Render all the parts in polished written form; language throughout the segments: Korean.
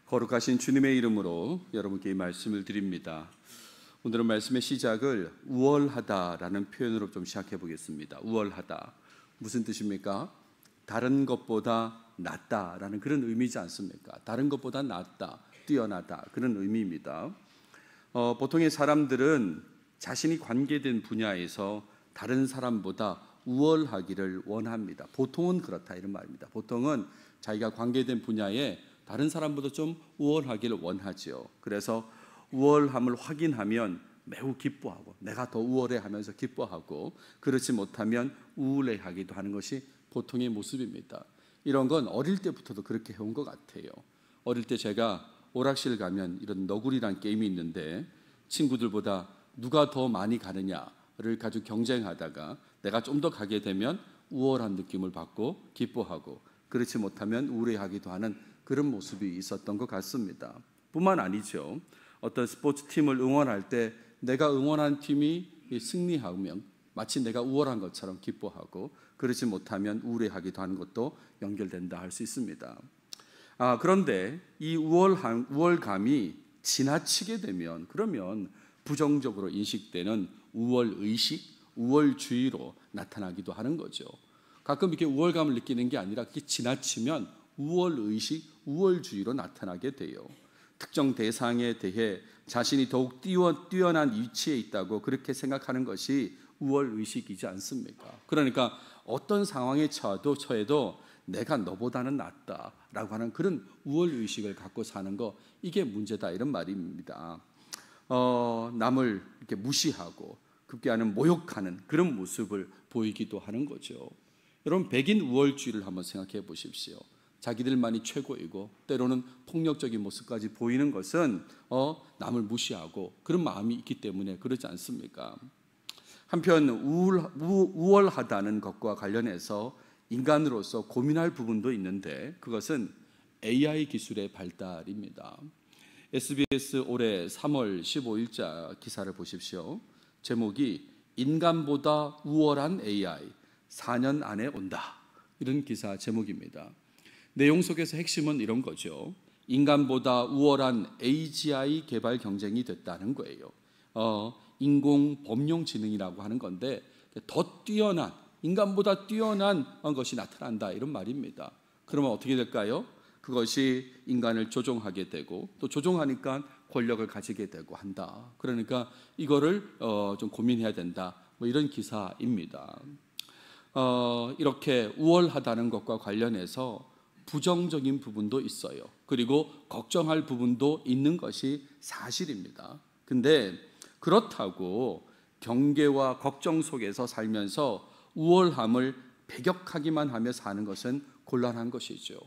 거룩하신 주님의 이름으로 여러분께 이 말씀을 드립니다. 오늘은 말씀의 시작을 우월하다라는 표현으로 좀 시작해 보겠습니다. 우월하다. 무슨 뜻입니까? 다른 것보다 낫다라는 그런 의미지 않습니까? 다른 것보다 낫다, 뛰어나다 그런 의미입니다. 보통의 사람들은 자신이 관계된 분야에서 다른 사람보다 우월하기를 원합니다. 보통은 그렇다 이런 말입니다. 보통은 자기가 관계된 분야에 다른 사람보다 좀 우월하기를 원하죠. 그래서 우월함을 확인하면 매우 기뻐하고 내가 더 우월해하면서 기뻐하고 그렇지 못하면 우울해하기도 하는 것이 보통의 모습입니다. 이런 건 어릴 때부터도 그렇게 해온 것 같아요. 어릴 때 제가 오락실 가면 이런 너구리란 게임이 있는데 친구들보다 누가 더 많이 가느냐를 가지고 경쟁하다가 내가 좀 더 가게 되면 우월한 느낌을 받고 기뻐하고 그렇지 못하면 우울해하기도 하는 그런 모습이 있었던 것 같습니다. 뿐만 아니죠. 어떤 스포츠팀을 응원할 때 내가 응원한 팀이 승리하면 마치 내가 우월한 것처럼 기뻐하고 그렇지 못하면 우울해하기도 하는 것도 연결된다 할 수 있습니다. 그런데 이 우월감이 지나치게 되면 그러면 부정적으로 인식되는 우월의식, 우월주의로 나타나기도 하는 거죠. 가끔 이렇게 우월감을 느끼는 게 아니라 그게 지나치면 우월의식, 우월주의로 나타나게 돼요. 특정 대상에 대해 자신이 더욱 뛰어난 위치에 있다고 그렇게 생각하는 것이 우월의식이지 않습니까? 그러니까 어떤 상황에 처해도 내가 너보다는 낫다라고 하는 그런 우월의식을 갖고 사는 거, 이게 문제다 이런 말입니다. 남을 이렇게 무시하고 급기야는 모욕하는 그런 모습을 보이기도 하는 거죠. 여러분, 백인 우월주의를 한번 생각해 보십시오. 자기들만이 최고이고 때로는 폭력적인 모습까지 보이는 것은 남을 무시하고 그런 마음이 있기 때문에 그렇지 않습니까? 한편 우월하다는 것과 관련해서 인간으로서 고민할 부분도 있는데 그것은 AI 기술의 발달입니다. SBS 올해 3월 15일자 기사를 보십시오. 제목이 인간보다 우월한 AI 4년 안에 온다, 이런 기사 제목입니다. 내용 속에서 핵심은 이런 거죠. 인간보다 우월한 AGI 개발 경쟁이 됐다는 거예요. 인공범용지능이라고 하는 건데 더 뛰어난, 인간보다 뛰어난 것이 나타난다 이런 말입니다. 그러면 어떻게 될까요? 그것이 인간을 조종하게 되고 또 조종하니까 권력을 가지게 되고 한다. 그러니까 이거를 좀 고민해야 된다, 뭐 이런 기사입니다. 이렇게 우월하다는 것과 관련해서 부정적인 부분도 있어요. 그리고 걱정할 부분도 있는 것이 사실입니다. 근데 그렇다고 경계와 걱정 속에서 살면서 우월함을 배격하기만 하며 사는 것은 곤란한 것이죠.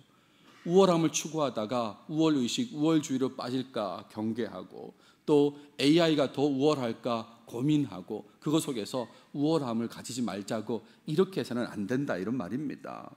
우월함을 추구하다가 우월의식, 우월주의로 빠질까 경계하고 또 AI가 더 우월할까 고민하고 그것 속에서 우월함을 가지지 말자고 이렇게 해서는 안 된다 이런 말입니다.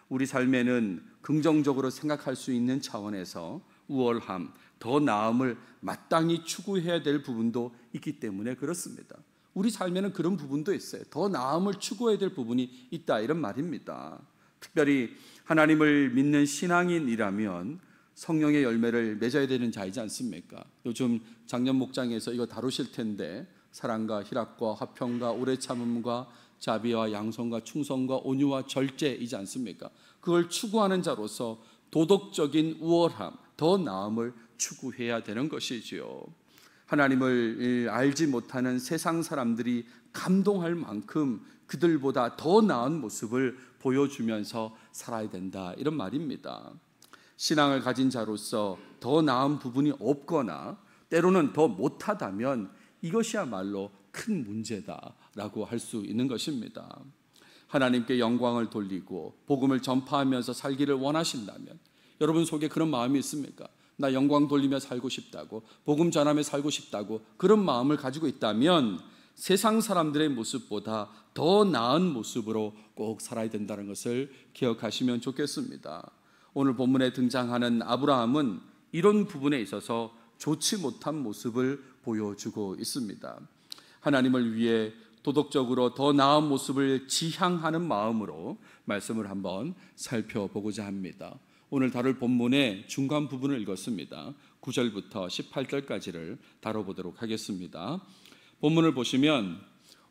우리 삶에는 긍정적으로 생각할 수 있는 차원에서 우월함, 더 나음을 마땅히 추구해야 될 부분도 있기 때문에 그렇습니다. 우리 삶에는 그런 부분도 있어요. 더 나음을 추구해야 될 부분이 있다 이런 말입니다. 특별히 하나님을 믿는 신앙인이라면 성령의 열매를 맺어야 되는 자이지 않습니까? 요즘 작년 목장에서 이거 다루실 텐데 사랑과 희락과 화평과 오래 참음과 자비와 양선과 충성과 온유와 절제이지 않습니까? 그걸 추구하는 자로서 도덕적인 우월함, 더 나음을 추구해야 되는 것이지요. 하나님을 알지 못하는 세상 사람들이 감동할 만큼 그들보다 더 나은 모습을 보여주면서 살아야 된다 이런 말입니다. 신앙을 가진 자로서 더 나은 부분이 없거나 때로는 더 못하다면 이것이야말로 큰 문제다라고 할 수 있는 것입니다. 하나님께 영광을 돌리고 복음을 전파하면서 살기를 원하신다면 여러분 속에 그런 마음이 있습니까? 나 영광 돌리며 살고 싶다고, 복음 전하며 살고 싶다고 그런 마음을 가지고 있다면 세상 사람들의 모습보다 더 나은 모습으로 꼭 살아야 된다는 것을 기억하시면 좋겠습니다. 오늘 본문에 등장하는 아브라함은 이런 부분에 있어서 좋지 못한 모습을 보여주고 있습니다. 하나님을 위해 도덕적으로 더 나은 모습을 지향하는 마음으로 말씀을 한번 살펴보고자 합니다. 오늘 다룰 본문의 중간 부분을 읽었습니다. 9절부터 18절까지를 다뤄보도록 하겠습니다. 본문을 보시면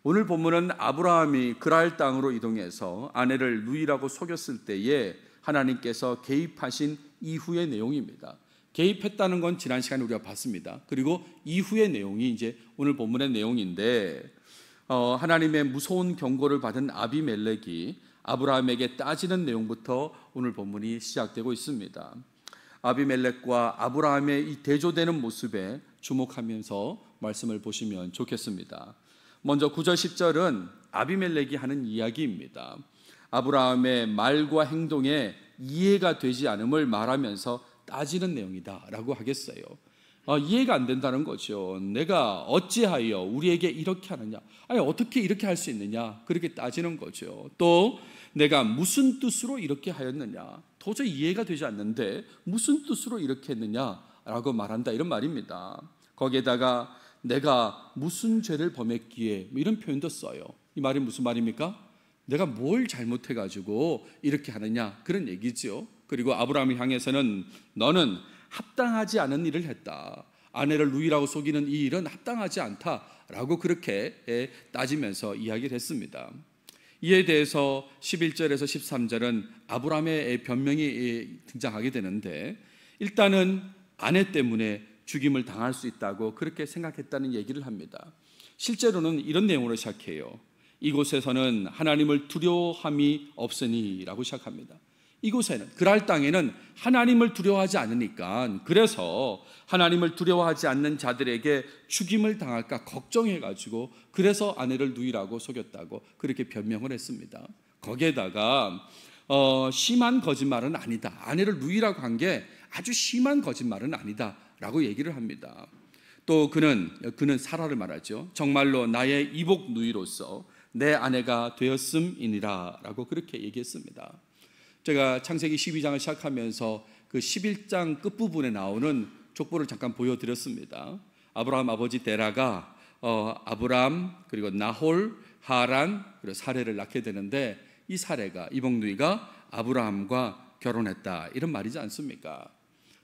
오늘 본문은 아브라함이 그랄 땅으로 이동해서 아내를 누이라고 속였을 때에 하나님께서 개입하신 이후의 내용입니다. 개입했다는 건 지난 시간에 우리가 봤습니다. 그리고 이후의 내용이 이제 오늘 본문의 내용인데 하나님의 무서운 경고를 받은 아비멜렉이 아브라함에게 따지는 내용부터 오늘 본문이 시작되고 있습니다. 아비멜렉과 아브라함의 이 대조되는 모습에 주목하면서 말씀을 보시면 좋겠습니다. 먼저 9절 10절은 아비멜렉이 하는 이야기입니다. 아브라함의 말과 행동에 이해가 되지 않음을 말하면서 따지는 내용이다 라고 하겠어요. 이해가 안 된다는 거죠. 내가 어찌하여 우리에게 이렇게 하느냐, 아니 어떻게 이렇게 할 수 있느냐, 그렇게 따지는 거죠. 또 내가 무슨 뜻으로 이렇게 하였느냐, 도저히 이해가 되지 않는데 무슨 뜻으로 이렇게 했느냐라고 말한다, 이런 말입니다. 거기에다가 내가 무슨 죄를 범했기에 이런 표현도 써요. 이 말이 무슨 말입니까? 내가 뭘 잘못해가지고 이렇게 하느냐, 그런 얘기죠. 그리고 아브라함을 향해서는 너는 합당하지 않은 일을 했다, 아내를 누이라고 속이는 이 일은 합당하지 않다라고 그렇게 따지면서 이야기를 했습니다. 이에 대해서 11절에서 13절은 아브라함의 변명이 등장하게 되는데, 일단은 아내 때문에 죽임을 당할 수 있다고 그렇게 생각했다는 얘기를 합니다. 실제로는 이런 내용으로 시작해요. 이곳에서는 하나님을 두려워함이 없으니 라고 시작합니다. 이곳에는, 그랄 땅에는 하나님을 두려워하지 않으니까, 그래서 하나님을 두려워하지 않는 자들에게 죽임을 당할까 걱정해가지고 그래서 아내를 누이라고 속였다고 그렇게 변명을 했습니다. 거기에다가 심한 거짓말은 아니다, 아내를 누이라고 한 게 아주 심한 거짓말은 아니다 라고 얘기를 합니다. 또 그는 사라를 말하죠. 정말로 나의 이복 누이로서 내 아내가 되었음이니라 라고 그렇게 얘기했습니다. 제가 창세기 12장을 시작하면서 그 11장 끝부분에 나오는 족보를 잠깐 보여드렸습니다. 아브라함 아버지 데라가 아브람, 그리고 나홀, 하란, 그리고 사레를 낳게 되는데, 이 사레가, 이복누이가 아브라함과 결혼했다, 이런 말이지 않습니까?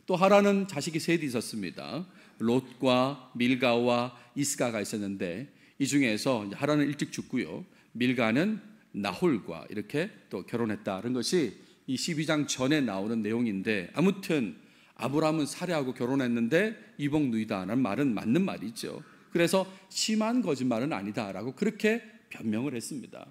또 하란은 자식이 셋이 있었습니다. 롯과 밀가와 이스가가 있었는데, 이 중에서 하란은 일찍 죽고요, 밀가는 나홀과 이렇게 또 결혼했다는 것이 이 12장 전에 나오는 내용인데, 아무튼 아브라함은 사레하고 결혼했는데 이복누이다라는 말은 맞는 말이죠. 그래서 심한 거짓말은 아니다라고 그렇게 변명을 했습니다.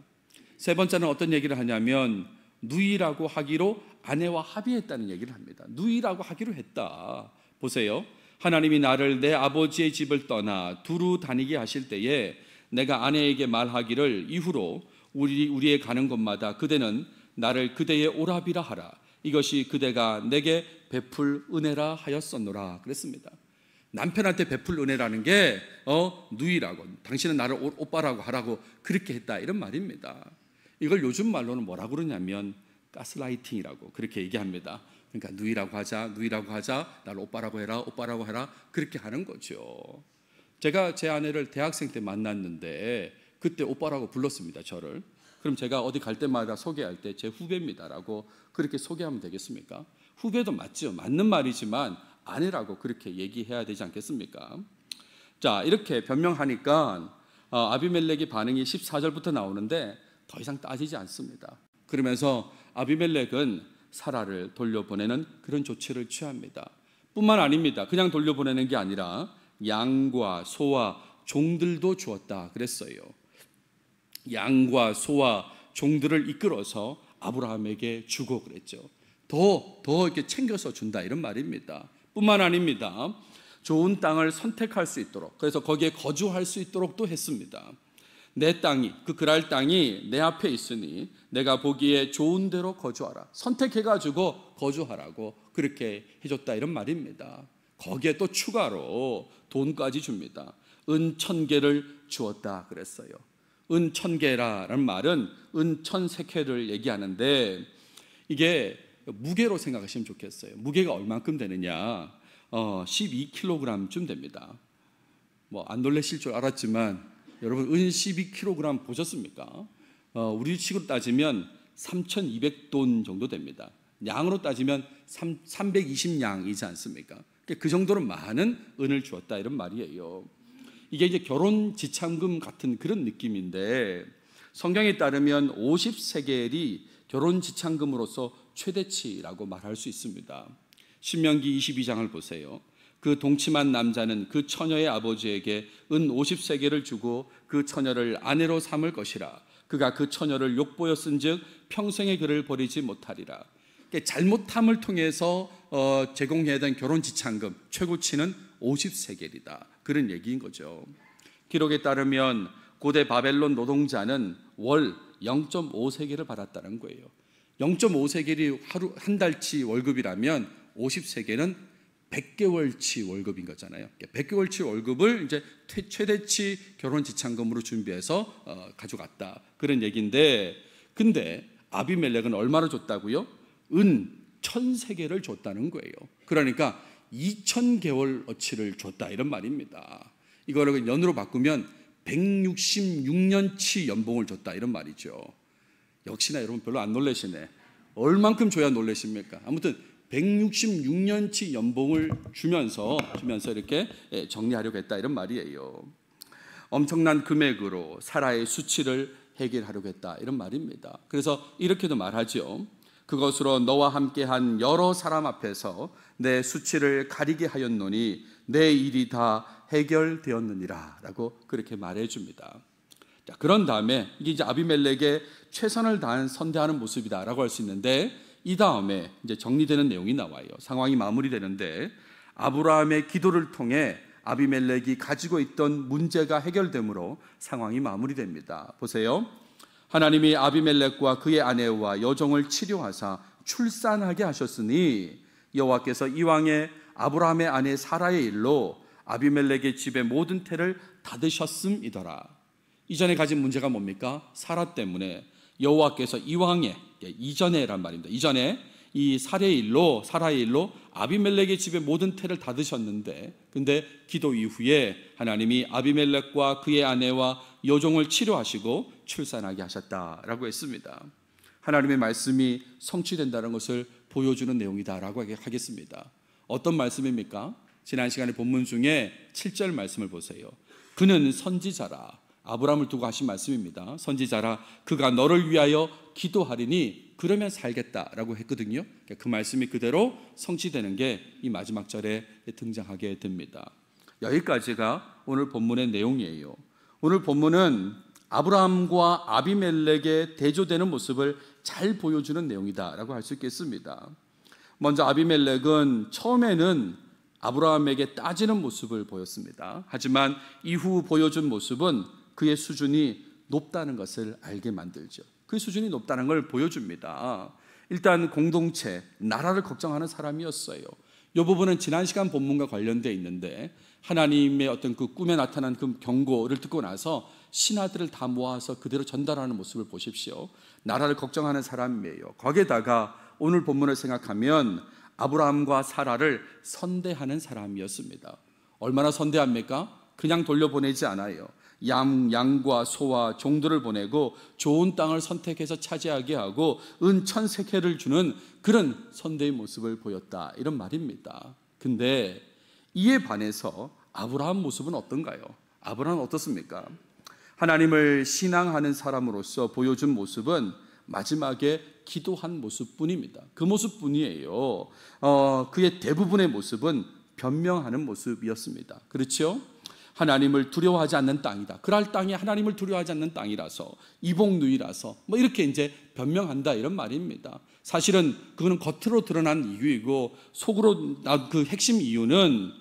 세 번째는 어떤 얘기를 하냐면, 누이라고 하기로 아내와 합의했다는 얘기를 합니다. 누이라고 하기로 했다. 보세요. 하나님이 나를 내 아버지의 집을 떠나 두루 다니게 하실 때에 내가 아내에게 말하기를 이후로 우리의 가는 곳마다 그대는 나를 그대의 오라비라 하라. 이것이 그대가 내게 베풀 은혜라 하였었노라 그랬습니다. 남편한테 베풀 은혜라는 게 누이라고, 당신은 나를 오빠라고 하라고 그렇게 했다, 이런 말입니다. 이걸 요즘 말로는 뭐라고 그러냐면 가스라이팅이라고 그렇게 얘기합니다. 그러니까 누이라고 하자, 나를 오빠라고 해라 그렇게 하는 거죠. 제가 제 아내를 대학생 때 만났는데 그때 오빠라고 불렀습니다, 저를. 그럼 제가 어디 갈 때마다 소개할 때 제 후배입니다라고 그렇게 소개하면 되겠습니까? 후배도 맞죠, 맞는 말이지만 아내라고 그렇게 얘기해야 되지 않겠습니까? 자, 이렇게 변명하니까 아비멜렉의 반응이 14절부터 나오는데 더 이상 따지지 않습니다. 그러면서 아비멜렉은 사라를 돌려보내는 그런 조치를 취합니다. 뿐만 아닙니다. 그냥 돌려보내는 게 아니라 양과 소와 종들도 주었다 그랬어요. 양과 소와 종들을 이끌어서 아브라함에게 주고 그랬죠. 더 이렇게 챙겨서 준다, 이런 말입니다. 뿐만 아닙니다. 좋은 땅을 선택할 수 있도록, 그래서 거기에 거주할 수 있도록도 했습니다. 내 땅이, 그 그랄 땅이 내 앞에 있으니 내가 보기에 좋은 데로 거주하라, 선택해가지고 거주하라고 그렇게 해줬다, 이런 말입니다. 거기에 또 추가로 돈까지 줍니다. 은 1000개를 주었다 그랬어요. 은 1000개라는 말은 은 1000세켈을 얘기하는데, 이게 무게로 생각하시면 좋겠어요. 무게가 얼만큼 되느냐, 12kg쯤 됩니다. 뭐 안 놀라실 줄 알았지만 여러분, 은 12kg 보셨습니까? 우리 식으로 따지면 3200돈 정도 됩니다. 양으로 따지면 320냥이지 않습니까? 그 정도로 많은 은을 주었다 이런 말이에요. 이게 이제 결혼 지참금 같은 그런 느낌인데, 성경에 따르면 50세겔이 결혼 지참금으로서 최대치라고 말할 수 있습니다. 신명기 22장을 보세요. 그 동침한 남자는 그 처녀의 아버지에게 은 50세겔을 주고 그 처녀를 아내로 삼을 것이라. 그가 그 처녀를 욕보여 쓴즉 평생의 그를 버리지 못하리라. 잘못함을 통해서 제공해야 되는 결혼 지참금 최고치는 50세겔이다. 그런 얘기인 거죠. 기록에 따르면 고대 바벨론 노동자는 월 0.5세겔을 받았다는 거예요. 0.5세겔이 하루 한 달치 월급이라면 50세겔은 100개월치 월급인 거잖아요. 100개월치 월급을 이제 최대치 결혼 지참금으로 준비해서 가져갔다. 그런 얘기인데, 근데 아비멜렉은 얼마나 줬다고요? 은 1000세겔을 줬다는 거예요. 그러니까 2000개월어치를 줬다 이런 말입니다. 이거를 연으로 바꾸면 166년치 연봉을 줬다 이런 말이죠. 역시나 여러분 별로 안 놀라시네. 얼만큼 줘야 놀라십니까? 아무튼 166년치 연봉을 주면서 이렇게 정리하려고 했다 이런 말이에요. 엄청난 금액으로 사라의 수치를 해결하려고 했다 이런 말입니다. 그래서 이렇게도 말하죠. 그것으로 너와 함께한 여러 사람 앞에서 내 수치를 가리게 하였노니 내 일이 다 해결되었느니라 라고 그렇게 말해줍니다. 자, 그런 다음에 이게 이제 아비멜렉의 최선을 다한 선대하는 모습이다 라고 할 수 있는데, 이 다음에 이제 정리되는 내용이 나와요. 상황이 마무리되는데, 아브라함의 기도를 통해 아비멜렉이 가지고 있던 문제가 해결되므로 상황이 마무리됩니다. 보세요. 하나님이 아비멜렉과 그의 아내와 여종을 치료하사 출산하게 하셨으니 여호와께서 이왕에 아브라함의 아내 사라의 일로 아비멜렉의 집의 모든 태를 닫으셨음이더라. 이전에 가진 문제가 뭡니까? 사라 때문에 여호와께서 이왕에, 이전에란 말입니다. 이전에 이 사라의 일로 아비멜렉의 집의 모든 태를 닫으셨는데, 근데 기도 이후에 하나님이 아비멜렉과 그의 아내와 여종을 치료하시고 출산하게 하셨다라고 했습니다. 하나님의 말씀이 성취된다는 것을 보여주는 내용이다라고 하겠습니다. 어떤 말씀입니까? 지난 시간에 본문 중에 7절 말씀을 보세요. 그는 선지자라. 아브라함을 두고 하신 말씀입니다. 선지자라. 그가 너를 위하여 기도하리니 그러면 살겠다라고 했거든요. 그 말씀이 그대로 성취되는 게 이 마지막 절에 등장하게 됩니다. 여기까지가 오늘 본문의 내용이에요. 오늘 본문은 아브라함과 아비멜렉의 대조되는 모습을 잘 보여주는 내용이다라고 할 수 있겠습니다. 먼저 아비멜렉은 처음에는 아브라함에게 따지는 모습을 보였습니다. 하지만 이후 보여준 모습은 그의 수준이 높다는 것을 알게 만들죠. 그 수준이 높다는 걸 보여줍니다. 일단 공동체, 나라를 걱정하는 사람이었어요. 이 부분은 지난 시간 본문과 관련되어 있는데, 하나님의 어떤 그 꿈에 나타난 그 경고를 듣고 나서 신하들을 다 모아서 그대로 전달하는 모습을 보십시오. 나라를 걱정하는 사람이에요. 거기에다가 오늘 본문을 생각하면 아브라함과 사라를 선대하는 사람이었습니다. 얼마나 선대합니까? 그냥 돌려보내지 않아요. 양과 소와 종들을 보내고 좋은 땅을 선택해서 차지하게 하고 은 1000세겔을 주는 그런 선대의 모습을 보였다 이런 말입니다. 근데 이에 반해서 아브라함 모습은 어떤가요? 아브라함은 어떻습니까? 하나님을 신앙하는 사람으로서 보여준 모습은 마지막에 기도한 모습뿐입니다. 그 모습뿐이에요. 그의 대부분의 모습은 변명하는 모습이었습니다. 그렇죠? 하나님을 두려워하지 않는 땅이다. 그럴 땅이 하나님을 두려워하지 않는 땅이라서, 이복누이라서 이렇게 이제 변명한다 이런 말입니다. 사실은 그거는 겉으로 드러난 이유이고 속으로 그 핵심 이유는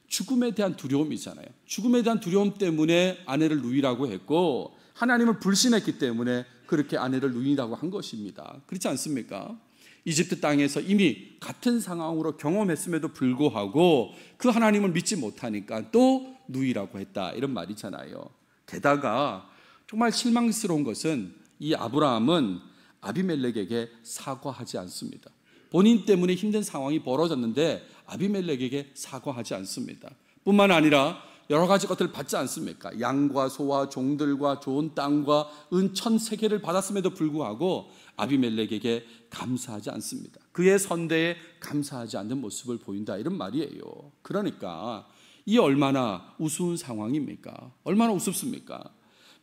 죽음에 대한 두려움이잖아요. 죽음에 대한 두려움 때문에 아내를 누이라고 했고, 하나님을 불신했기 때문에 그렇게 아내를 누이라고 한 것입니다. 그렇지 않습니까? 이집트 땅에서 이미 같은 상황으로 경험했음에도 불구하고 그 하나님을 믿지 못하니까 또 누이라고 했다 이런 말이잖아요. 게다가 정말 실망스러운 것은 이 아브라함은 아비멜렉에게 사과하지 않습니다. 본인 때문에 힘든 상황이 벌어졌는데 아비멜렉에게 사과하지 않습니다. 뿐만 아니라 여러 가지 것들을 받지 않습니까? 양과 소와 종들과 좋은 땅과 은 1,000세겔을 받았음에도 불구하고 아비멜렉에게 감사하지 않습니다. 그의 선대에 감사하지 않는 모습을 보인다, 이런 말이에요. 그러니까 이 얼마나 우스운 상황입니까? 얼마나 우습습니까?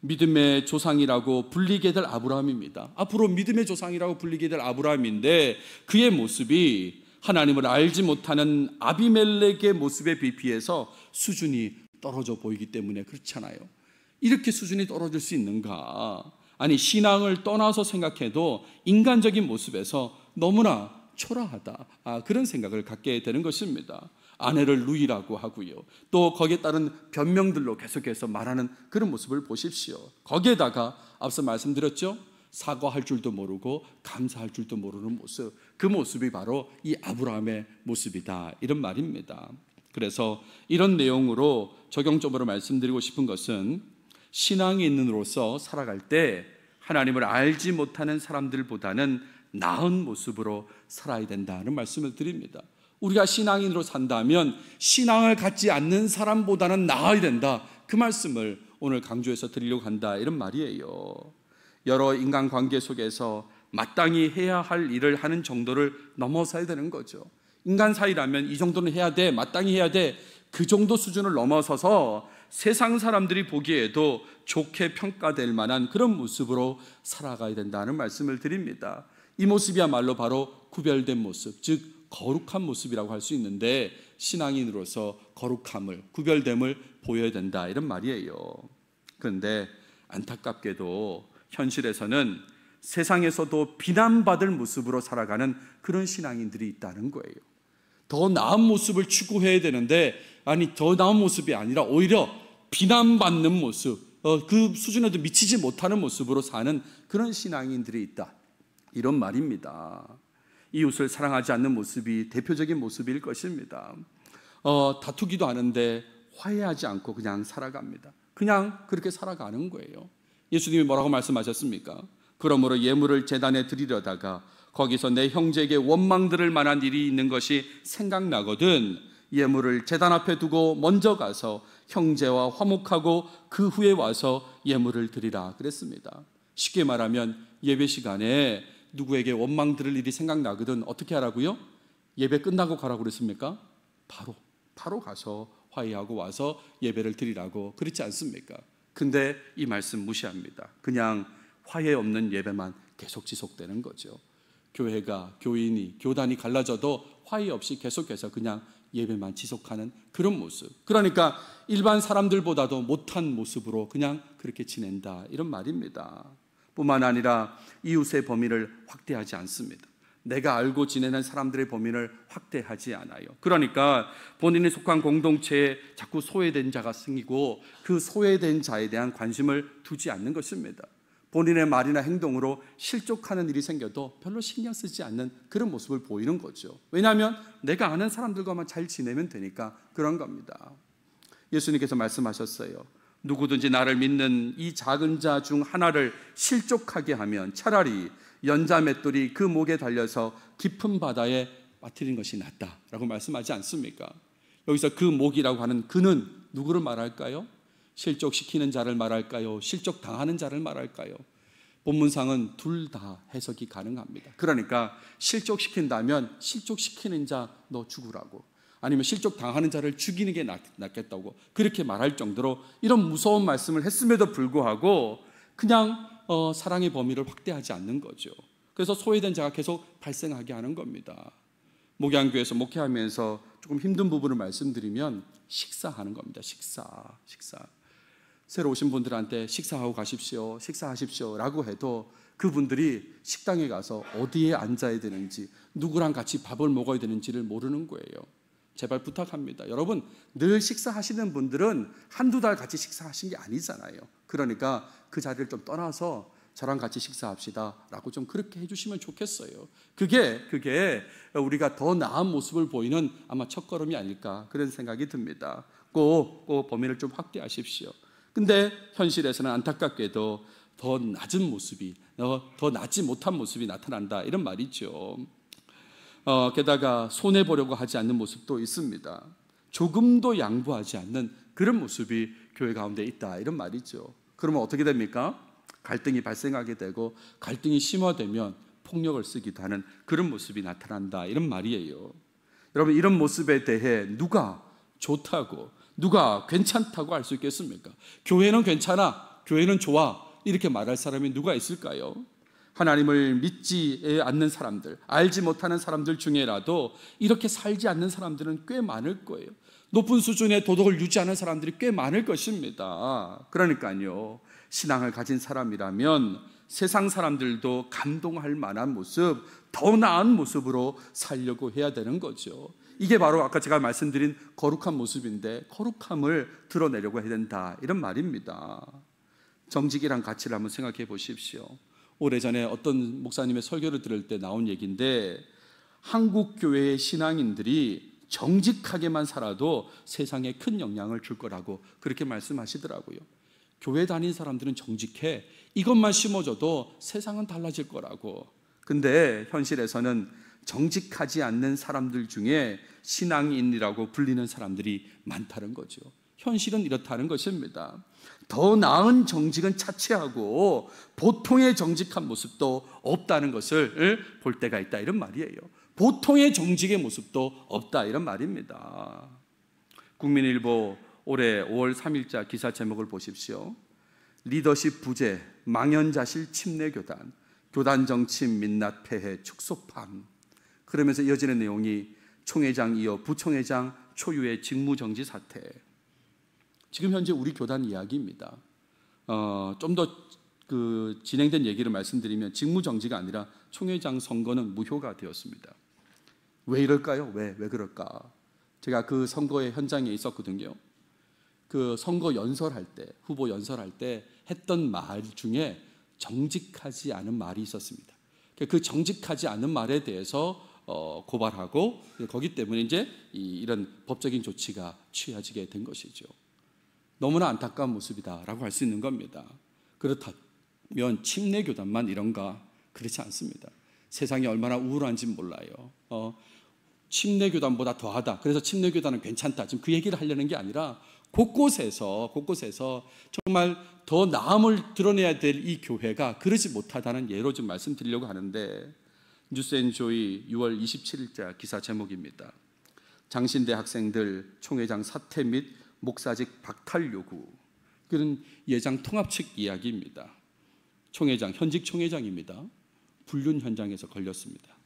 믿음의 조상이라고 불리게 될 아브라함입니다. 앞으로 믿음의 조상이라고 불리게 될 아브라함인데 그의 모습이 하나님을 알지 못하는 아비멜렉의 모습에 비해서 수준이 떨어져 보이기 때문에 그렇잖아요. 이렇게 수준이 떨어질 수 있는가? 아니, 신앙을 떠나서 생각해도 인간적인 모습에서 너무나 초라하다, 그런 생각을 갖게 되는 것입니다. 아내를 누이라고 하고요, 또 거기에 따른 변명들로 계속해서 말하는 그런 모습을 보십시오. 거기에다가 앞서 말씀드렸죠, 사과할 줄도 모르고 감사할 줄도 모르는 모습, 그 모습이 바로 이 아브라함의 모습이다, 이런 말입니다. 그래서 이런 내용으로 적용적으로 말씀드리고 싶은 것은 신앙인으로서 살아갈 때 하나님을 알지 못하는 사람들보다는 나은 모습으로 살아야 된다는 말씀을 드립니다. 우리가 신앙인으로 산다면 신앙을 갖지 않는 사람보다는 나아야 된다, 그 말씀을 오늘 강조해서 드리려고 한다, 이런 말이에요. 여러 인간관계 속에서 마땅히 해야 할 일을 하는 정도를 넘어서야 되는 거죠. 인간 사이라면 이 정도는 해야 돼, 마땅히 해야 돼, 그 정도 수준을 넘어서서 세상 사람들이 보기에도 좋게 평가될 만한 그런 모습으로 살아가야 된다는 말씀을 드립니다. 이 모습이야말로 바로 구별된 모습, 즉 거룩한 모습이라고 할 수 있는데 신앙인으로서 거룩함을, 구별됨을 보여야 된다, 이런 말이에요. 그런데 안타깝게도 현실에서는 세상에서도 비난받을 모습으로 살아가는 그런 신앙인들이 있다는 거예요. 더 나은 모습을 추구해야 되는데, 아니, 더 나은 모습이 아니라 오히려 비난받는 모습, 그 수준에도 미치지 못하는 모습으로 사는 그런 신앙인들이 있다, 이런 말입니다. 이웃을 사랑하지 않는 모습이 대표적인 모습일 것입니다. 다투기도 하는데 화해하지 않고 그냥 살아갑니다. 그냥 그렇게 살아가는 거예요. 예수님이 뭐라고 말씀하셨습니까? 그러므로 예물을 제단에 드리려다가 거기서 내 형제에게 원망 들을 만한 일이 있는 것이 생각나거든 예물을 제단 앞에 두고 먼저 가서 형제와 화목하고 그 후에 와서 예물을 드리라 그랬습니다. 쉽게 말하면 예배 시간에 누구에게 원망 들을 일이 생각나거든 어떻게 하라고요? 예배 끝나고 가라고 그랬습니까? 바로 가서 화해하고 와서 예배를 드리라고 그렇지 않습니까? 근데 이 말씀 무시합니다. 그냥 화해 없는 예배만 계속 지속되는 거죠. 교회가, 교인이, 교단이 갈라져도 화해 없이 계속해서 그냥 예배만 지속하는 그런 모습. 그러니까 일반 사람들보다도 못한 모습으로 그냥 그렇게 지낸다, 이런 말입니다. 뿐만 아니라 이웃의 범위를 확대하지 않습니다. 내가 알고 지내는 사람들의 범위를 확대하지 않아요. 그러니까 본인이 속한 공동체에 자꾸 소외된 자가 생기고 그 소외된 자에 대한 관심을 두지 않는 것입니다. 본인의 말이나 행동으로 실족하는 일이 생겨도 별로 신경 쓰지 않는 그런 모습을 보이는 거죠. 왜냐하면 내가 아는 사람들과만 잘 지내면 되니까 그런 겁니다. 예수님께서 말씀하셨어요. 누구든지 나를 믿는 이 작은 자 중 하나를 실족하게 하면 차라리 연자 맷돌이 그 목에 달려서 깊은 바다에 빠뜨리는 것이 낫다라고 말씀하지 않습니까? 여기서 그 목이라고 하는 그는 누구를 말할까요? 실족시키는 자를 말할까요? 실족당하는 자를 말할까요? 본문상은 둘 다 해석이 가능합니다. 그러니까 실족시킨다면 실족시키는 자 너 죽으라고, 아니면 실족당하는 자를 죽이는 게 낫겠다고 그렇게 말할 정도로 이런 무서운 말씀을 했음에도 불구하고 그냥 사랑의 범위를 확대하지 않는 거죠. 그래서 소외된 자가 계속 발생하게 하는 겁니다. 목양교회에서 목회하면서 조금 힘든 부분을 말씀드리면 식사하는 겁니다. 식사. 새로 오신 분들한테 식사하고 가십시오, 식사하십시오 라고 해도 그분들이 식당에 가서 어디에 앉아야 되는지, 누구랑 같이 밥을 먹어야 되는지를 모르는 거예요. 제발 부탁합니다. 여러분, 늘 식사하시는 분들은 한두 달 같이 식사하신 게 아니잖아요. 그러니까 그 자리를 좀 떠나서 저랑 같이 식사합시다 라고 좀 그렇게 해주시면 좋겠어요. 그게 우리가 더 나은 모습을 보이는 아마 첫걸음이 아닐까 그런 생각이 듭니다. 꼭 범위를 좀 확대하십시오. 근데 현실에서는 안타깝게도 더 낮은 모습이, 더 낫지 못한 모습이 나타난다, 이런 말이죠. 게다가 손해보려고 하지 않는 모습도 있습니다. 조금도 양보하지 않는 그런 모습이 교회 가운데 있다, 이런 말이죠. 그러면 어떻게 됩니까? 갈등이 발생하게 되고 갈등이 심화되면 폭력을 쓰기도 하는 그런 모습이 나타난다, 이런 말이에요. 여러분, 이런 모습에 대해 누가 좋다고, 누가 괜찮다고 할 수 있겠습니까? 교회는 괜찮아, 교회는 좋아, 이렇게 말할 사람이 누가 있을까요? 하나님을 믿지 않는 사람들, 알지 못하는 사람들 중에라도 이렇게 살지 않는 사람들은 꽤 많을 거예요. 높은 수준의 도덕을 유지하는 사람들이 꽤 많을 것입니다. 그러니까요, 신앙을 가진 사람이라면 세상 사람들도 감동할 만한 모습, 더 나은 모습으로 살려고 해야 되는 거죠. 이게 바로 아까 제가 말씀드린 거룩한 모습인데, 거룩함을 드러내려고 해야 된다, 이런 말입니다. 정직이란 가치를 한번 생각해 보십시오. 오래전에 어떤 목사님의 설교를 들을 때 나온 얘기인데, 한국 교회의 신앙인들이 정직하게만 살아도 세상에 큰 영향을 줄 거라고 그렇게 말씀하시더라고요. 교회 다닌 사람들은 정직해, 이것만 심어줘도 세상은 달라질 거라고. 근데 현실에서는 정직하지 않는 사람들 중에 신앙인이라고 불리는 사람들이 많다는 거죠. 현실은 이렇다는 것입니다. 더 나은 정직은 차치하고 보통의 정직한 모습도 없다는 것을 볼 때가 있다, 이런 말이에요. 보통의 정직의 모습도 없다, 이런 말입니다. 국민일보 올해 5월 3일자 기사 제목을 보십시오. 리더십 부재, 망연자실 침례교단, 교단 정치 민낯 폐해 축소판. 그러면서 이어지는 내용이 총회장 이어 부총회장 초유의 직무정지 사태. 지금 현재 우리 교단 이야기입니다. 좀 더 진행된 얘기를 말씀드리면 직무정지가 아니라 총회장 선거는 무효가 되었습니다. 왜 이럴까요? 왜 그럴까? 제가 그 선거의 현장에 있었거든요. 그 선거 연설할 때, 후보 연설할 때 했던 말 중에 정직하지 않은 말이 있었습니다. 그 정직하지 않은 말에 대해서 고발하고, 거기 때문에 이제 이런 법적인 조치가 취해지게 된 것이죠. 너무나 안타까운 모습이다라고 할 수 있는 겁니다. 그렇다면 침례교단만 이런가? 그렇지 않습니다. 세상이 얼마나 우울한지 몰라요. 침례교단보다 더하다, 그래서 침례교단은 괜찮다, 지금 그 얘기를 하려는 게 아니라 곳곳에서 정말 더 나음을 드러내야 될 이 교회가 그러지 못하다는 예로 좀 말씀드리려고 하는데, 뉴스앤조이 6월 27일자 기사 제목입니다. 장신대 학생들 총회장 사퇴 및 목사직 박탈 요구. 그런 예장 통합 측 이야기입니다. 총회장, 현직 총회장입니다. 불륜 현장에서 걸렸습니다.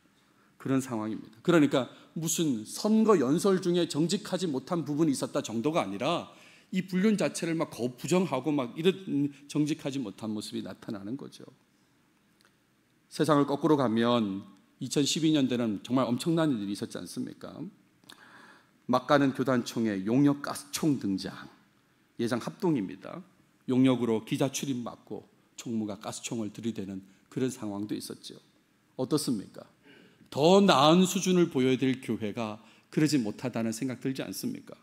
그런 상황입니다. 그러니까 무슨 선거 연설 중에 정직하지 못한 부분이 있었다 정도가 아니라 이 불륜 자체를 막 부정하고 막 이런 정직하지 못한 모습이 나타나는 거죠. 세상을 거꾸로 가면 2012년대는 정말 엄청난 일이 있었지 않습니까? 막 가는 교단총회 용역 가스총 등장. 예장 합동입니다. 용역으로 기자 출입 막고 총무가 가스총을 들이대는 그런 상황도 있었죠. 어떻습니까? 더 나은 수준을 보여야 될 교회가 그러지 못하다는 생각 들지 않습니까?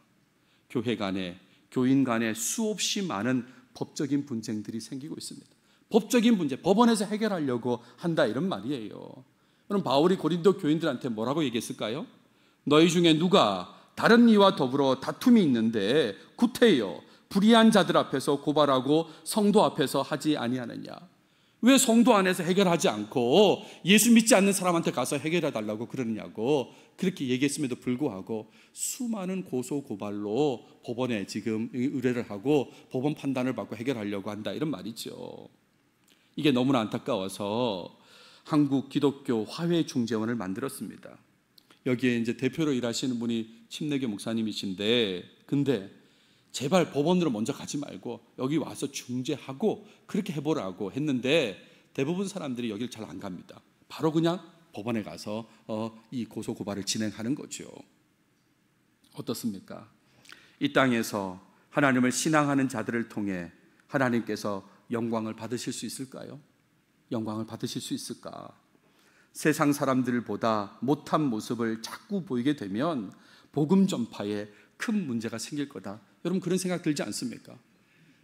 교회 간에, 교인 간에 수없이 많은 법적인 분쟁들이 생기고 있습니다. 법적인 문제, 법원에서 해결하려고 한다, 이런 말이에요. 그럼 바울이 고린도 교인들한테 뭐라고 얘기했을까요? 너희 중에 누가 다른 이와 더불어 다툼이 있는데 구태여 불의한 자들 앞에서 고발하고 성도 앞에서 하지 아니하느냐? 왜 성도 안에서 해결하지 않고 예수 믿지 않는 사람한테 가서 해결해 달라고 그러느냐고 그렇게 얘기했음에도 불구하고 수많은 고소 고발로 법원에 지금 의뢰를 하고 법원 판단을 받고 해결하려고 한다, 이런 말이죠. 이게 너무나 안타까워서 한국 기독교 화훼중재원을 만들었습니다. 여기에 이제 대표로 일하시는 분이 침례교 목사님이신데, 근데 제발 법원으로 먼저 가지 말고 여기 와서 중재하고 그렇게 해보라고 했는데 대부분 사람들이 여기를 잘 안 갑니다. 바로 그냥 법원에 가서 이 고소 고발을 진행하는 거죠. 어떻습니까? 이 땅에서 하나님을 신앙하는 자들을 통해 하나님께서 영광을 받으실 수 있을까요? 영광을 받으실 수 있을까? 세상 사람들보다 못한 모습을 자꾸 보이게 되면 복음 전파에 큰 문제가 생길 거다. 여러분, 그런 생각 들지 않습니까?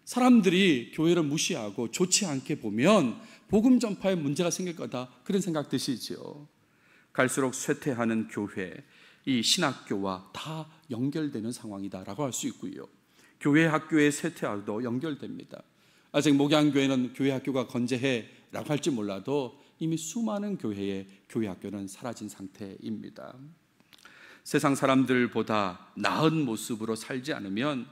사람들이 교회를 무시하고 좋지 않게 보면 복음 전파에 문제가 생길 거다, 그런 생각 드시죠. 갈수록 쇠퇴하는 교회, 이 신학교와 다 연결되는 상황이다라고 할 수 있고요. 교회 학교의 쇠퇴와도 연결됩니다. 아직 목양교회는 교회 학교가 건재해라고 할지 몰라도 이미 수많은 교회의 교회 학교는 사라진 상태입니다. 세상 사람들보다 나은 모습으로 살지 않으면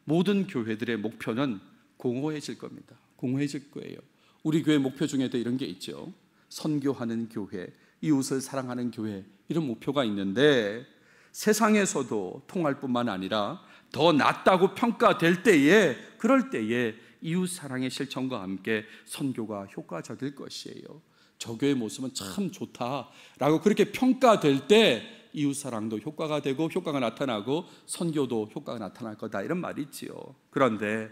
모든 교회들의 목표는 공허해질 겁니다. 공허해질 거예요. 우리 교회 목표 중에도 이런 게 있죠. 선교하는 교회, 이웃을 사랑하는 교회, 이런 목표가 있는데 세상에서도 통할 뿐만 아니라 더 낫다고 평가될 때에, 그럴 때에 이웃 사랑의 실천과 함께 선교가 효과적일 것이에요. 저 교회 모습은 참 좋다라고 그렇게 평가될 때 이웃 사랑도 효과가 되고 효과가 나타나고 선교도 효과가 나타날 거다, 이런 말이 있지요. 그런데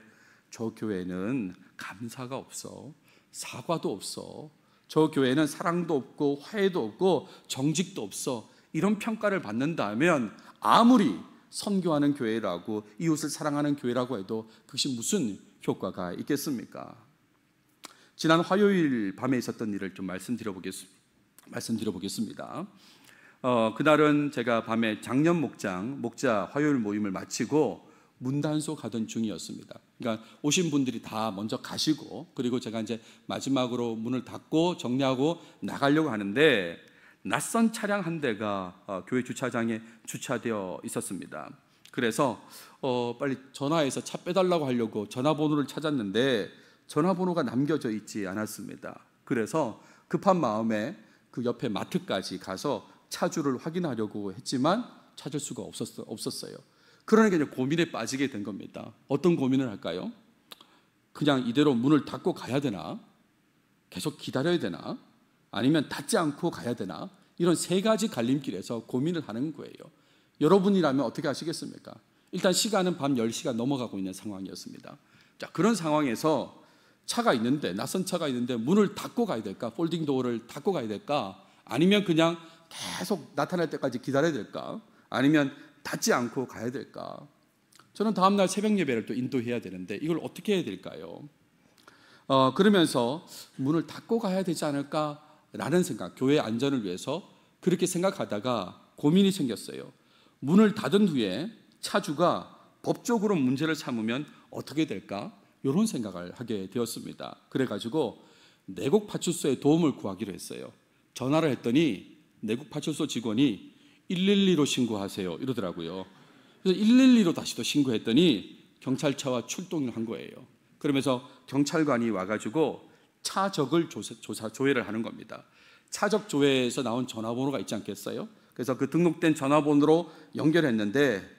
저 교회는 감사가 없어, 사과도 없어, 저 교회는 사랑도 없고 화해도 없고 정직도 없어, 이런 평가를 받는다면 아무리 선교하는 교회라고 이웃을 사랑하는 교회라고 해도 그것이 무슨 효과가 있겠습니까? 지난 화요일 밤에 있었던 일을 좀 말씀드려보겠습니다. 그날은 제가 밤에 작년 목자 화요일 모임을 마치고 문단소 가던 중이었습니다. 그러니까 오신 분들이 다 먼저 가시고, 그리고 제가 이제 마지막으로 문을 닫고 정리하고 나가려고 하는데 낯선 차량 한 대가 교회 주차장에 주차되어 있었습니다. 그래서 빨리 전화해서 차 빼달라고 하려고 전화번호를 찾았는데 전화번호가 남겨져 있지 않았습니다. 그래서 급한 마음에 그 옆에 마트까지 가서 차주를 확인하려고 했지만 찾을 수가 없었어요. 그러니까 이제 고민에 빠지게 된 겁니다. 어떤 고민을 할까요? 그냥 이대로 문을 닫고 가야 되나? 계속 기다려야 되나? 아니면 닫지 않고 가야 되나? 이런 세 가지 갈림길에서 고민을 하는 거예요. 여러분이라면 어떻게 하시겠습니까? 일단 시간은 밤 10시가 넘어가고 있는 상황이었습니다. 자, 그런 상황에서 차가 있는데, 낯선 차가 있는데 문을 닫고 가야 될까? 폴딩 도어를 닫고 가야 될까? 아니면 그냥 계속 나타날 때까지 기다려야 될까? 아니면 닫지 않고 가야 될까? 저는 다음날 새벽 예배를 또 인도해야 되는데 이걸 어떻게 해야 될까요? 그러면서 문을 닫고 가야 되지 않을까라는 생각, 교회 안전을 위해서 그렇게 생각하다가 고민이 생겼어요. 문을 닫은 후에 차주가 법적으로 문제를 삼으면 어떻게 될까? 이런 생각을 하게 되었습니다. 그래가지고 내곡파출소에 도움을 구하기로 했어요. 전화를 했더니 내곡파출소 직원이 112로 신고하세요 이러더라고요. 그래서 112로 다시 또 신고했더니 경찰차와 출동을 한 거예요. 그러면서 경찰관이 와가지고 차적을 조회를 하는 겁니다. 차적 조회에서 나온 전화번호가 있지 않겠어요? 그래서 그 등록된 전화번호로 연결했는데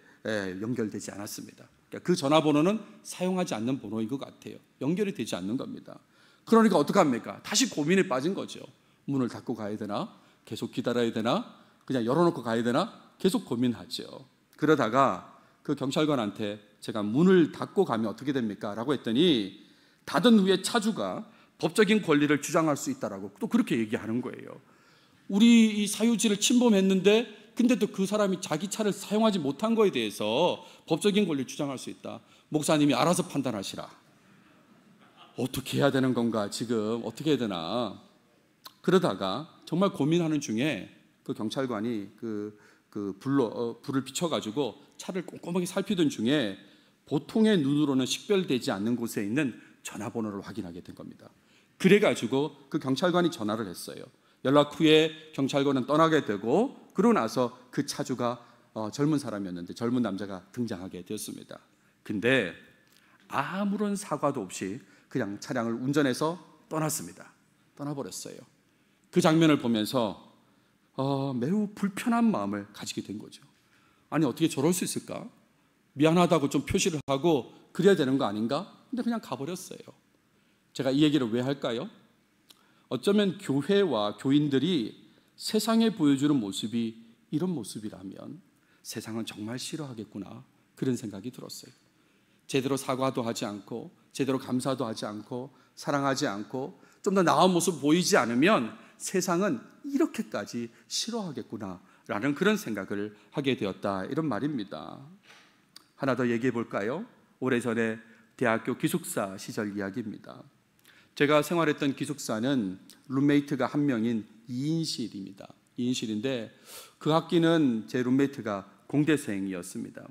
연결되지 않았습니다. 그러니까 그 전화번호는 사용하지 않는 번호인 것 같아요. 연결이 되지 않는 겁니다. 그러니까 어떡합니까? 다시 고민에 빠진 거죠. 문을 닫고 가야 되나? 계속 기다려야 되나? 그냥 열어놓고 가야 되나? 계속 고민하죠. 그러다가 그 경찰관한테 제가 문을 닫고 가면 어떻게 됩니까? 라고 했더니 닫은 후에 차주가 법적인 권리를 주장할 수 있다라고 또 그렇게 얘기하는 거예요. 우리 이 사유지를 침범했는데 근데 또 그 사람이 자기 차를 사용하지 못한 거에 대해서 법적인 권리를 주장할 수 있다. 목사님이 알아서 판단하시라. 어떻게 해야 되는 건가? 지금 어떻게 해야 되나? 그러다가 정말 고민하는 중에 그 경찰관이 불을 비춰가지고 차를 꼼꼼하게 살피던 중에 보통의 눈으로는 식별되지 않는 곳에 있는 전화번호를 확인하게 된 겁니다. 그래가지고 그 경찰관이 전화를 했어요. 연락 후에 경찰관은 떠나게 되고, 그러고 나서 그 차주가 젊은 사람이었는데 젊은 남자가 등장하게 되었습니다. 근데 아무런 사과도 없이 그냥 차량을 운전해서 떠났습니다. 떠나버렸어요. 그 장면을 보면서 매우 불편한 마음을 가지게 된 거죠. 아니 어떻게 저럴 수 있을까? 미안하다고 좀 표시를 하고 그래야 되는 거 아닌가? 근데 그냥 가버렸어요. 제가 이 얘기를 왜 할까요? 어쩌면 교회와 교인들이 세상에 보여주는 모습이 이런 모습이라면 세상은 정말 싫어하겠구나, 그런 생각이 들었어요. 제대로 사과도 하지 않고 제대로 감사도 하지 않고 사랑하지 않고 좀 더 나은 모습 보이지 않으면 세상은 이렇게까지 싫어하겠구나라는 그런 생각을 하게 되었다, 이런 말입니다. 하나 더 얘기해 볼까요? 오래전에 대학교 기숙사 시절 이야기입니다. 제가 생활했던 기숙사는 룸메이트가 한 명인 2인실입니다. 2인실인데 그 학기는 제 룸메이트가 공대생이었습니다.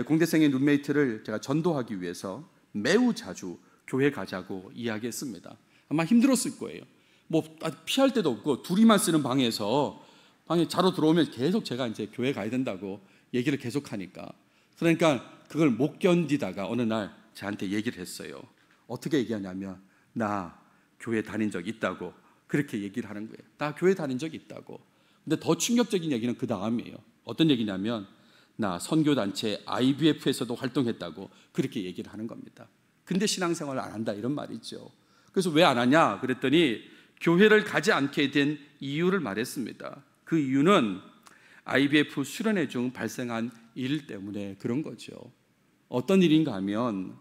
공대생의 룸메이트를 제가 전도하기 위해서 매우 자주 교회 가자고 이야기했습니다. 아마 힘들었을 거예요. 뭐 피할 데도 없고 둘이만 쓰는 방에서 방에 자러 들어오면 계속 제가 이제 교회 가야 된다고 얘기를 계속하니까, 그러니까 그걸 못 견디다가 어느 날 저한테 얘기를 했어요. 어떻게 얘기하냐면, 나 교회 다닌 적 있다고 그렇게 얘기를 하는 거예요. 나 교회 다닌 적이 있다고. 근데 더 충격적인 얘기는 그 다음이에요. 어떤 얘기냐면, 나 선교단체 IBF에서도 활동했다고 그렇게 얘기를 하는 겁니다. 근데 신앙생활을 안 한다 이런 말이죠. 그래서 왜 안 하냐 그랬더니 교회를 가지 않게 된 이유를 말했습니다. 그 이유는 IBF 수련회 중 발생한 일 때문에 그런 거죠. 어떤 일인가 하면,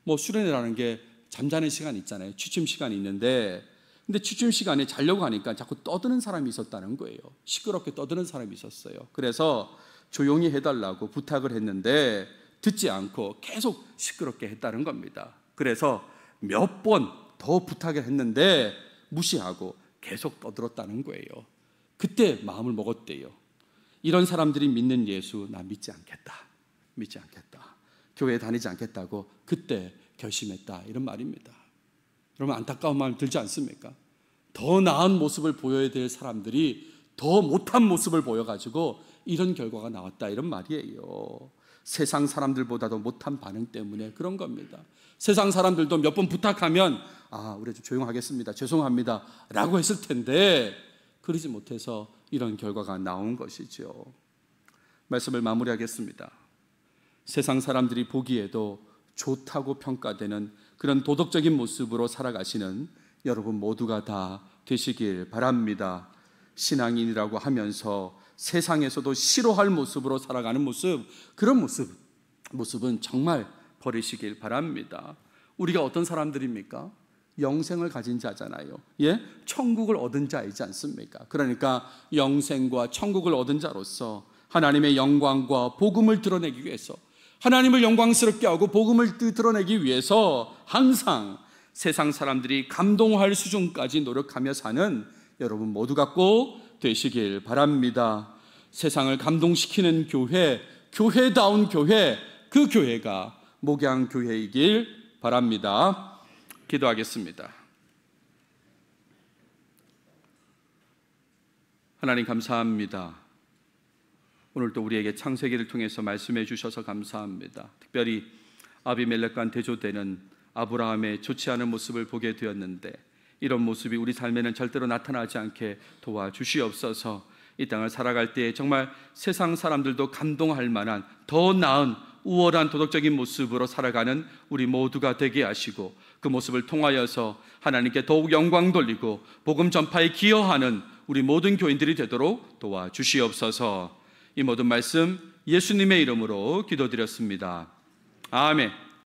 뭐 수련회라는 게 잠자는 시간이 있잖아요. 취침 시간이 있는데, 근데 취침 시간에 자려고 하니까 자꾸 떠드는 사람이 있었다는 거예요. 시끄럽게 떠드는 사람이 있었어요. 그래서 조용히 해달라고 부탁을 했는데 듣지 않고 계속 시끄럽게 했다는 겁니다. 그래서 몇 번 더 부탁을 했는데 무시하고 계속 떠들었다는 거예요. 그때 마음을 먹었대요. 이런 사람들이 믿는 예수 나 믿지 않겠다. 믿지 않겠다. 교회 다니지 않겠다고 그때 결심했다. 이런 말입니다. 여러분, 안타까운 마음 들지 않습니까? 더 나은 모습을 보여야 될 사람들이 더 못한 모습을 보여가지고 이런 결과가 나왔다. 이런 말이에요. 세상 사람들보다도 못한 반응 때문에 그런 겁니다. 세상 사람들도 몇 번 부탁하면 우리 좀 조용하겠습니다. 죄송합니다. 라고 했을 텐데 그러지 못해서 이런 결과가 나온 것이죠. 말씀을 마무리하겠습니다. 세상 사람들이 보기에도 좋다고 평가되는 그런 도덕적인 모습으로 살아가시는 여러분 모두가 다 되시길 바랍니다. 신앙인이라고 하면서 세상에서도 싫어할 모습으로 살아가는 모습, 그런 모습은 정말 버리시길 바랍니다. 우리가 어떤 사람들입니까? 영생을 가진 자잖아요. 천국을 얻은 자이지 않습니까? 그러니까 영생과 천국을 얻은 자로서 하나님의 영광과 복음을 드러내기 위해서, 하나님을 영광스럽게 하고 복음을 드러내기 위해서 항상 세상 사람들이 감동할 수준까지 노력하며 사는 여러분 모두가 꼭 되시길 바랍니다. 세상을 감동시키는 교회, 교회다운 교회, 그 교회가 목양교회이길 바랍니다. 기도하겠습니다. 하나님 감사합니다. 오늘 또 우리에게 창세기를 통해서 말씀해 주셔서 감사합니다. 특별히 아비멜렉과 대조되는 아브라함의 좋지 않은 모습을 보게 되었는데, 이런 모습이 우리 삶에는 절대로 나타나지 않게 도와주시옵소서. 이 땅을 살아갈 때 정말 세상 사람들도 감동할 만한 더 나은 우월한 도덕적인 모습으로 살아가는 우리 모두가 되게 하시고, 그 모습을 통하여서 하나님께 더욱 영광 돌리고 복음 전파에 기여하는 우리 모든 교인들이 되도록 도와주시옵소서. 이 모든 말씀 예수님의 이름으로 기도드렸습니다. 아멘.